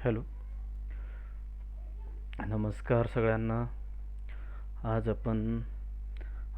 Hello, नमस्कार सगळ्यांना.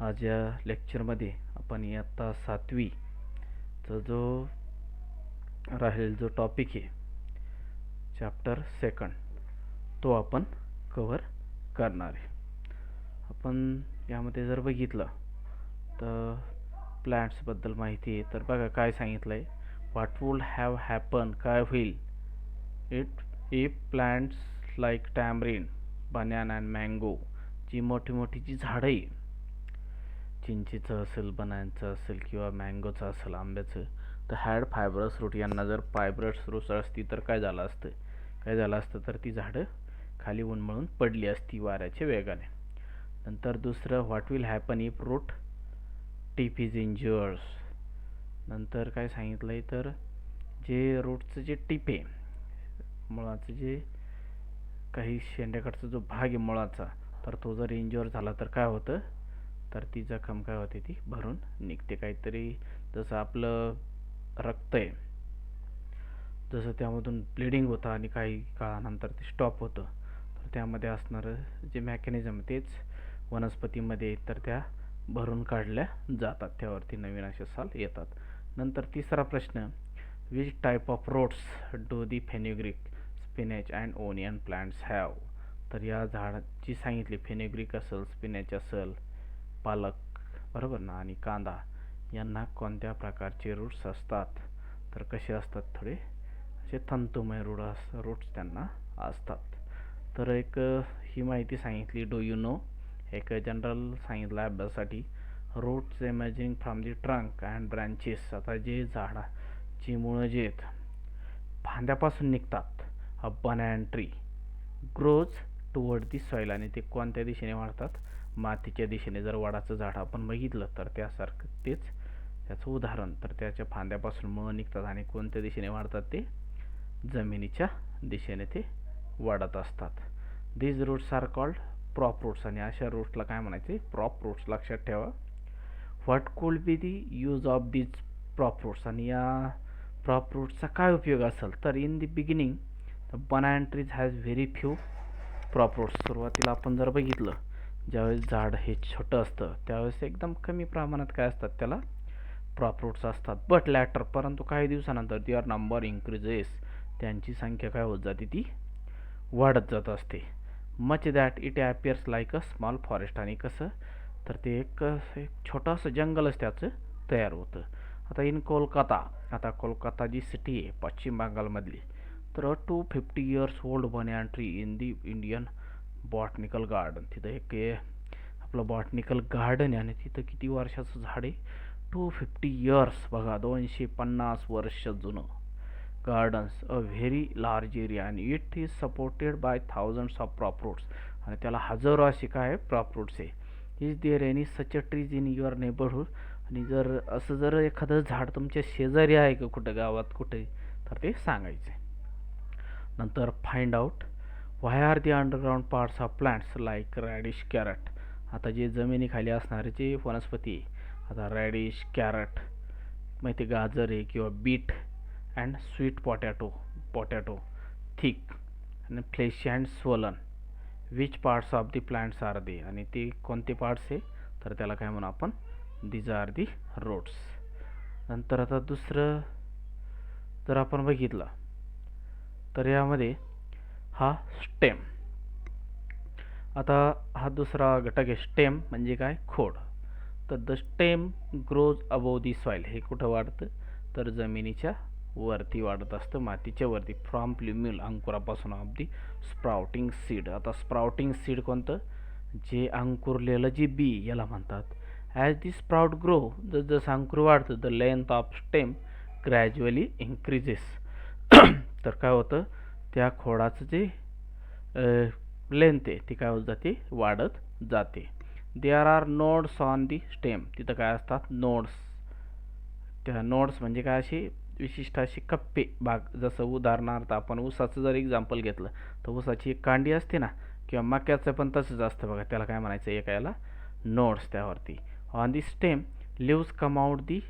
आज या लेक्चरमध्ये आपण इयत्ता 7वीचा जो टॉपिक आहे, चॅप्टर 2, तो आपण कव्हर करणार आहे. आपण यामध्ये जर बघितलं तर प्लांट्सबद्दल माहिती आहे. तर बघा काय सांगितलं आहे, व्हॉट वुड हॅव हॅपन, काय होईल if plants like tamarind, banana and mango, जी मोठी मोठी जी झाडं आहे, चिंचेचं असेल, बनानाचं असेल किंवा मँगोचं असेल, आंब्याचं, तर हॅड फायब्रस रूट, यांना जर फायब्रस रूट असती तर काय झालं असतं तर ती झाडं खाली उन्मळून पडली असती वाऱ्याच्या वेगाने. नंतर दुसरं, what will happen if root tip is injures. नंतर काय सांगितलंय, तर जे रूटचं जे टिप आहे, मुळाचं जे काही शेंड्याकडचा जो भाग आहे मुळाचा, तर तो जर इंज्युअर झाला तर काय होतं, तर ती जखम काय होते, ती भरून निघते. काहीतरी जसं आपलं रक्त आहे, जसं त्यामधून ब्लिडिंग होतं आणि काही काळानंतर ते स्टॉप होतं, तर त्यामध्ये असणारं जे मेकॅनिझम तेच वनस्पतीमध्ये तर त्या भरून काढल्या जातात, त्यावरती नवीन असे साल येतात. नंतर तिसरा प्रश्न, which type of roots do the fenugreek, spinach and onion plants have. तर या झाडाची सांगितली, फेन्युग्रीक असेल, स्पिनॅच असेल, पालक बरोबर ना, आणि कांदा, यांना कोणत्या प्रकारचे रूट्स असतात, तर कसे असतात, थोडे असे तंतुमय रूट्स त्यांना असतात. तर एक ही माहिती सांगितली. डू यू नो, एक जनरल सांगितलं अभ्यासासाठी, roots emerging from the trunk and branches. आता जे झाडाची मुळं जे आहेत फांद्यापासून निघतात, a banana tree grows toward the soil, आणि ते कोणत्या दिशेने वाढतात, मातीच्या दिशेने. जर वडाचं झाड आपण बघितलं तर त्यासारखं तेच त्याचं उदाहरण, तर त्याच्या फांद्यापासून मुळं निघतात आणि कोणत्या दिशेने वाढतात, ते जमिनीच्या दिशेने ते वाढत असतात. These roots are called prop roots, आणि अशा रूट्सला काय म्हणायचे, प्रॉप रूट्स. लक्षात ठेवा. What could be the use of these prop roots, आणि या प्रॉप रूट्सचा काय उपयोग असेल, तर in the beginning banana trees has very few prop roots. सुरुवातीला आपण जर बघितलं, ज्यावेळेस झाड हे छोटं असतं त्यावेळेस एकदम कमी प्रमाणात काय असतात, त्याला प्रॉप रूट्स असतात. बट लॅटर, परंतु काही दिवसानंतर दिअर नंबर इन्क्रीजेस, त्यांची संख्या काय होत जाते, ती वाढत जात असते. Much that it appears like a small forest, आणि कसं, तर ते एक छोटंसं जंगलच त्याचं तयार होतं. आता इन कोलकाता, आता कोलकाता जी सिटी आहे पश्चिम बंगालमधली, तर 250 years old banana tree in the Indian botanical garden. तिथं एक आपलं बॉटनिकल गार्डन आहे आणि तिथं किती वर्षाचं झाड आहे, 250 years. बघा, 250 वर्ष जुनं gardens, a very large area, आणि it is supported by thousands of prop roots, आणि त्याला हजारो असे काय प्रॉप रूट्स आहे. Is there any such a trees in your neighbourhood, आणि जर एखादं झाड तुमच्या शेजारी आहे का कुठं गावात कुठे, तर ते सांगायचे. नंतर find out why are the underground parts of plants like radish, carrot. आता जे जमिनीखाली असणारे जे वनस्पती, आता रॅडिश, कॅरट, माहिती गाजर आहे किंवा beet, and sweet potato thick आणि fleshy and swollen, which parts of the plants are they, आणि ते कोणते पार्ट्स आहे, तर त्याला काय म्हणू आपण, दीज आर दी रूट्स. नंतर आता दुसरं जर आपण बघितलं तर यामध्ये हा स्टेम, आता हा दुसरा घटक आहे. स्टेम म्हणजे काय, खोड. तर the stem grows above the soil, हे कुठं वाढतं, तर जमिनीच्या वरती वाढत असतं, मातीच्या वरती. फ्रॉम प्ल्युम्युल, अंकुरापासून. ऑफ दी स्प्राउटिंग सीड, आता स्प्राउटिंग सीड कोणतं, जे अंकुरलेलं जे बी, याला म्हणतात. ॲज दी स्प्राउट ग्रो, जसं अंकुर वाढतं, the length of stem gradually increases. तर काय होतं, त्या खोडाचं जे लेंथ आहे ती काय होत जाते, वाढत जाते. There are nodes on the stem, तिथं काय असतात, नोड्स. त्या नोड्स म्हणजे काय, अशी विशिष्ट अशी कप्पे भाग. जसं उदाहरणार्थ आपण ऊसाचं जर एक्झाम्पल घेतलं, तर ऊसाची एक कांडी असते ना, किंवा मक्याचं पण तसंच असतं बघा, त्याला काय म्हणायचं, एक याला नोड्स. त्यावरती on the stem leaves come out the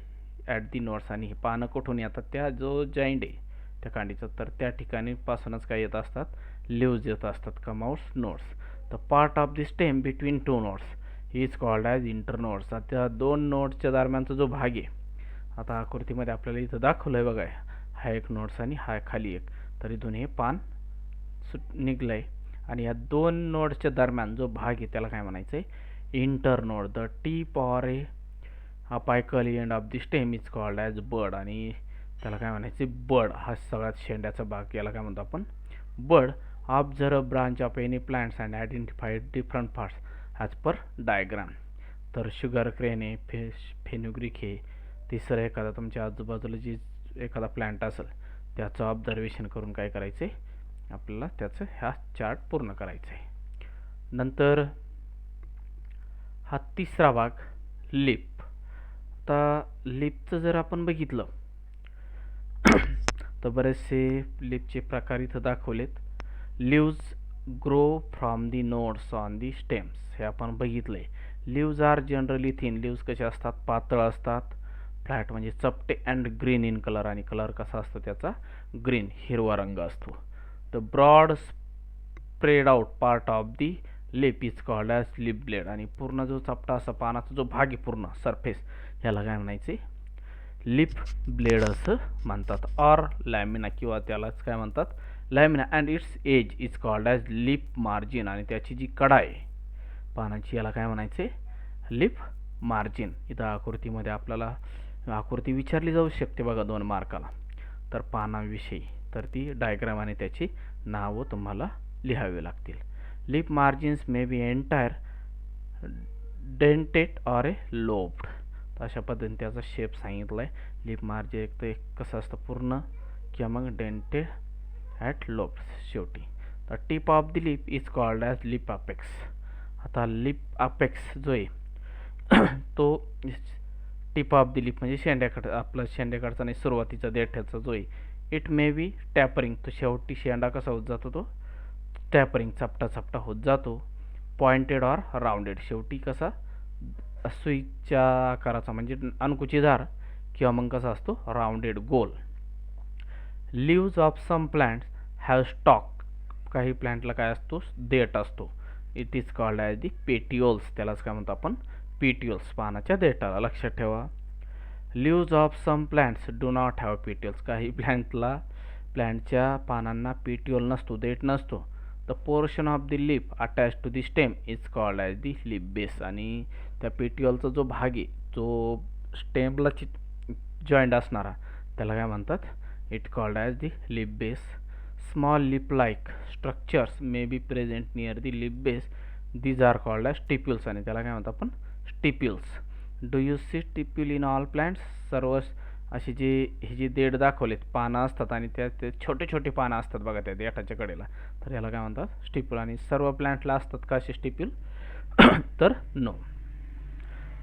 at the nodes, आणि हे पानं कुठून येतात, त्या जो जॉईंट आहे त्या कांडीचं, तर त्या ठिकाणी पासूनच काय येत असतात, लीव्ज येत असतात, come out nodes. The part of the stem between two nodes is called as internodes. त्या दोन नोड्सच्या दरम्यानचा जो भाग आहे, आता आकृतीमध्ये आपल्याला इथं दाखवलं आहे बघा, हा एक नोड्स आणि हा खाली एक, तर इथून हे पान निघलं आहे आणि या दोन नोड्सच्या दरम्यान जो भाग आहे त्याला काय म्हणायचं आहे, internode. The tip or a apical end of the stem is called as bud, आणि त्याला काय म्हणायचे, बड. हा सगळ्यात शेंड्याचा भाग, याला काय म्हणतो आपण, bud. Observe branch of any plants and identified different parts as per diagram. तर शुगर क्रेन आहे, फेनुग्रीक आहे, तिसरं एखादा तुमच्या आजूबाजूला जी एखादा प्लांट असेल त्याचं ऑब्झर्वेशन करून काय करायचं आहे, आपल्याला त्याचं हा चार्ट पूर्ण करायचा आहे. नंतर हा तिसरा भाग, लिप. आता लिपचं जर आपण बघितलं तर बरेचसे लिपचे प्रकार इथं दाखवलेत. Leaves grow from the nodes on the stems, हे आपण बघितलंय. Leaves are generally thin. Leaves कसे असतात, पातळ असतात. फ्लॅट म्हणजे चपटे अँड ग्रीन इन कलर, आणि कलर कसा असतो त्याचा, ग्रीन, हिरवा रंग असतो. The broad spread out part of the leaf is called as leaf blade, आणि पूर्ण जो चपटा असा पानाचा जो भाग आहे पूर्ण सरफेस, ह्याला काय म्हणायचे, लिप ब्लेड असं म्हणतात. ऑर लॅमिना, किंवा त्यालाच काय म्हणतात, lamina. And its edge is called as leaf margin, आणि त्याची जी कडा आहे पानाची, याला काय म्हणायचे, लिप मार्जिन. इथं आकृतीमध्ये आपल्याला आकृती विचारली जाऊ शकते बघा 2 मार्काला, तर पानाविषयी, तर ती डायग्राम आणि त्याची नावं तुम्हाला लिहावी लागतील. Leaf margins may be entire dented or a lobed. तर अशा पद्धतीने त्याचा शेप सांगितला आहे. लिप मार्जिन एक तर कसं असतं, पूर्ण किंवा मग डेंटेड ॲट लोब्ड शेवटी. The tip of the lip is called as lip apex. आता लिप अपेक्स जो आहे तो टिप ऑफ द लिप म्हणजे शेंड्याकडं, आपला शेंड्याकडचा नाही, सुरुवातीचा देठ्याचा जो आहे, इट मे बी टॅपरिंग. तो शेवटी शेंडा कसा होत जातो, तो टॅपरिंग, चपटा चपटा होत जातो. पॉइंटेड ऑर राऊंडेड, शेवटी कसा सुईच्या आकाराचा म्हणजे अणकुचीदार, किंवा मग कसा असतो, राऊंडेड, गोल. Leaves of some plants have stalk. काही प्लांटला काय असतो, देठ असतो. It is called as the petioles, त्यालाच काय म्हणतो आपण, पेटिओल्स, पानाच्या देठाला. लक्षात ठेवा. Leaves of some plants do not have petioles. काही प्लांटच्या पानांना पेटिओल नसतो, देठ नसतो. The portion of the leaf attach to the stem is called as the leaf base, आणि त्या पेटिओलचा जो भाग आहे, जो स्टेमला जॉईंट असणारा, त्याला काय म्हणतात, it called as the leaf base. Small leaf like structures may be present near the leaf base, these are called as stipules, आणि त्याला काय म्हणतो आपण, stipules. Do you see stipule in all plants. सर्व अशी ही जी देठ दाखवलेत, पानं असतात आणि ते छोटे छोटे पानं असतात बघा त्या देठाच्या कडेला, तर याला काय म्हणतात, स्टिप्युल. आणि सर्व प्लांटला असतात का असे स्टिप्युल, तर no.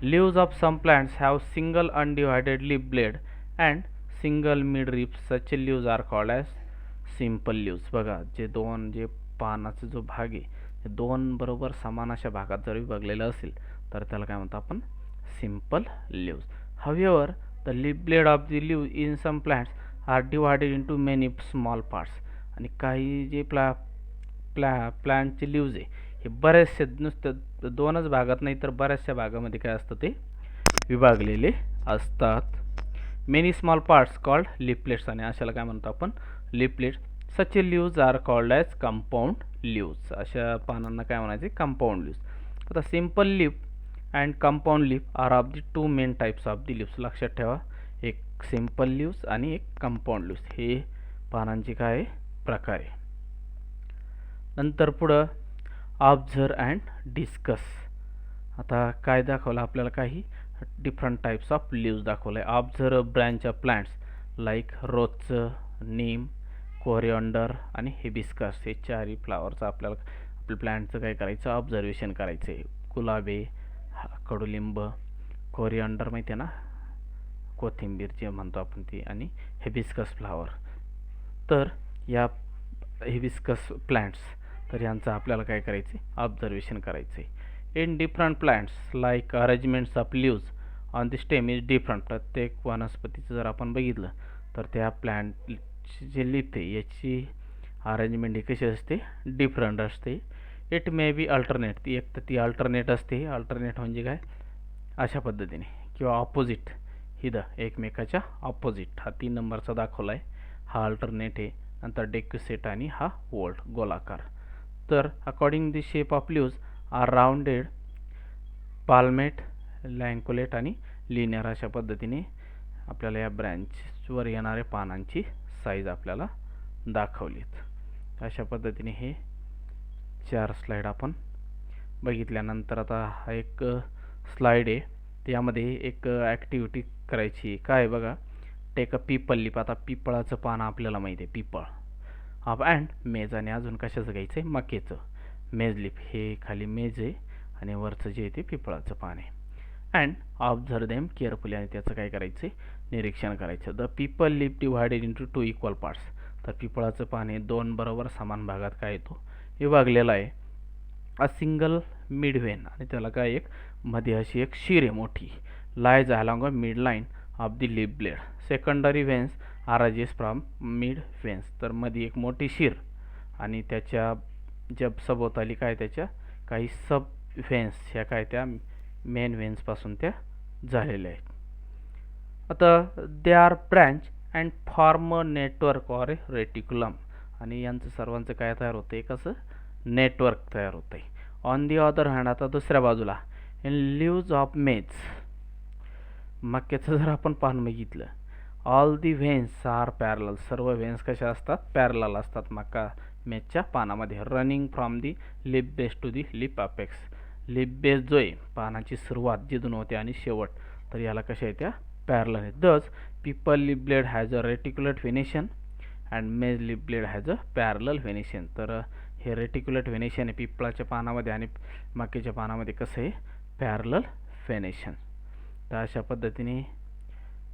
Leaves of some plants have single undivided leaf blade and single mid rib. Such leaves are called as simple leaves. बघा, जे पानाचा जो भाग आहे, ते 2 बरोबर समान अशा भागात जर विभागलेलं असेल तर त्याला काय म्हणतो आपण, simple leaves. However the leaf blade of the leaf in some plants are divided into many small parts. आणि काही जे प्लांटचे लीव्ज आहे हे बऱ्याचशा, नुसतं 2च भागात नाही तर बऱ्याचशा भागामध्ये काय असतं, ते विभागलेले असतात. Many small parts called leaflets, आणि अशाला काय म्हणतो आपण, leaflets. Such leaves are called as compound leaves. अशा पानांना काय म्हणायचे, कंपाऊंड लीव्ज. आता simple leaf and compound leaf are of the 2 main types of the leaves. लक्षात ठेवा, एक सिम्पल लिव्स आणि एक कंपाऊंड लिव्स, हे पानांचे काय प्रकार आहे. नंतर पुढं ऑब्झर्व अँड डिस्कस. आता काय दाखवलं आपल्याला, काही डिफरंट टाईप्स ऑफ लिव्स दाखवलं आहे. Observe branch of plants like रोजचं, नीम, कोरिअँडर आणि हिबिस्कस. हे 4ही फ्लावरचं आपल्या प्लांटचं काय करायचं, ऑब्झर्वेशन करायचं आहे. गुलाबे, कडुलिंब, कोरिअँडर माहिती आहे ना, कोथिंबीर जे म्हणतो आपण ती, आणि हिबिस्कस फ्लावर. तर या हिबिस्कस प्लांट्स, तर यांचं आपल्याला काय करायचं, ऑब्झर्वेशन करायचं आहे. In different plants like arrangements of leaves on the stem is different. प्रत्येक वनस्पतीचं जर आपण बघितलं तर त्या जे लिप आहे याची अरेंजमेंट ही कशी असते, डिफरंट असते. इट मे बी अल्टरनेट, ती एक तर ती अल्टरनेट असते. अल्टरनेट म्हणजे काय, अशा पद्धतीने, किंवा ऑपोजिट, ही एकमेकाच्या ऑपोजिट. हा 3 नंबरचा दाखवला आहे, हा अल्टरनेट आहे. नंतर डेक्युसेट आणि हा वोल्ट, गोलाकार. तर according the shape of leaves are rounded, palmate, lanceolate आणि लिनियर. अशा पद्धतीने आपल्याला या ब्रँचवर येणाऱ्या पानांची साईज आपल्याला दाखवलीत. अशा पद्धतीने हे 4 स्लाईड आपण बघितल्यानंतर आता हा एक स्लाईड आहे, त्यामध्ये एक ॲक्टिव्हिटी करायची. काय बघा, टेक अ पीपल लीप. आता पिपळाचं पान आपल्याला माहिती आहे, पिपळ. ऑफ अँड मेज, आणि अजून कशाचं घ्यायचं आहे, मकेचं. मेज लीप, हे खाली मेज आहे आणि वरचं जे आहे ते पिपळाचं पान आहे. अँड ऑब्झर्व देम केअरफुली, आणि त्याचं काय करायचं आहे, निरीक्षण करायचं. The peepal leaf divided into 2 equal parts. तर पिपळाचं पान हे 2 बरोबर समान भागात काय येतो, विभागलेलं आहे. अ सिंगल मिड व्हेन, आणि त्याला काय एक मध्ये अशी एक शीर आहे मोठी, lies along a mid line of the leaf blade. Secondary veins arises from mid veins. तर मध्ये एक मोठी शीर आणि त्याच्या जब सभोवताली काय त्याच्या काही सब व्हेन्स, ह्या काय त्या मेन व्हेन्सपासून त्या झालेल्या आहेत. आता they are branch and form a network or A reticulum, आणि यांचं सर्वांचं काय तयार होतं आहे, कसं नेटवर्क तयार होतं आहे. ऑन दी अदर हँड, आता दुसऱ्या बाजूला, इन लीव्ज ऑफ मेज, मक्याचं जर आपण पान बघितलं, all the veins are parallel. सर्व व्हेन्स कशा असतात, पॅरलल असतात मका मेजच्या पानामध्ये. Running from the leaf base to the leaf apex. Leaf base जो आहे, पानाची सुरुवात जिथून होते आणि शेवट, तर याला कशा येत्या, पॅरलल आहे. Thus peepal leaf blade has a reticulate venation and maize leaf blade has a parallel venation. तर हे रेटिक्युलेट व्हेनेशन आहे पिपळाच्या पानामध्ये, आणि मक्याच्या पानामध्ये कसं आहे, पॅरलल व्हेनेशन. तर अशा पद्धतीने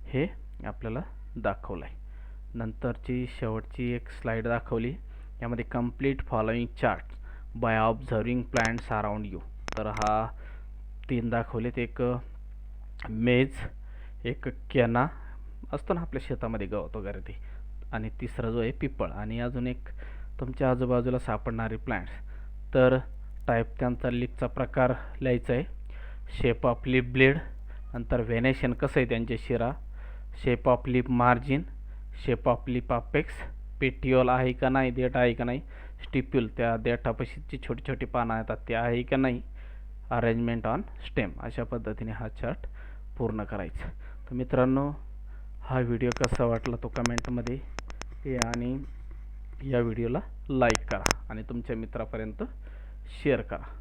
हे आपल्याला दाखवलं आहे. नंतरची शेवटची एक स्लाईड दाखवली, यामध्ये complete following chart by observing plants around you. तर हा 3 दाखवलेत, एक मेज, एक केना असतो ना आपल्या शेतामध्ये गवत वगैरे ते, आणि तिसरा जो आहे पिपळ, आणि अजून एक तुमच्या आजूबाजूला सापडणारे प्लांट्स. तर टाईप त्यांचा लिपचा प्रकार लिहायचा आहे, शेप ऑफ लिप ब्लेड, नंतर व्हेनेशन कसं आहे त्यांचे शिरा, shape of lip margin, shape of lip apex, petiole आहे का नाही, देठ आहे का नाही, स्टिप्यूल, त्या देठापाशीची छोटी छोटी पानं येतात ते आहे का नाही, अरेंजमेंट ऑन स्टेम. अशा पद्धतीने हा चार्ट पूर्ण करायचा. तर मित्रांनो, हा व्हिडिओ कसा वाटला तो कमेंटमध्ये या, आणि या व्हिडिओला लाईक करा आणि तुमच्या मित्रापर्यंत शेअर करा.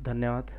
धन्यवाद.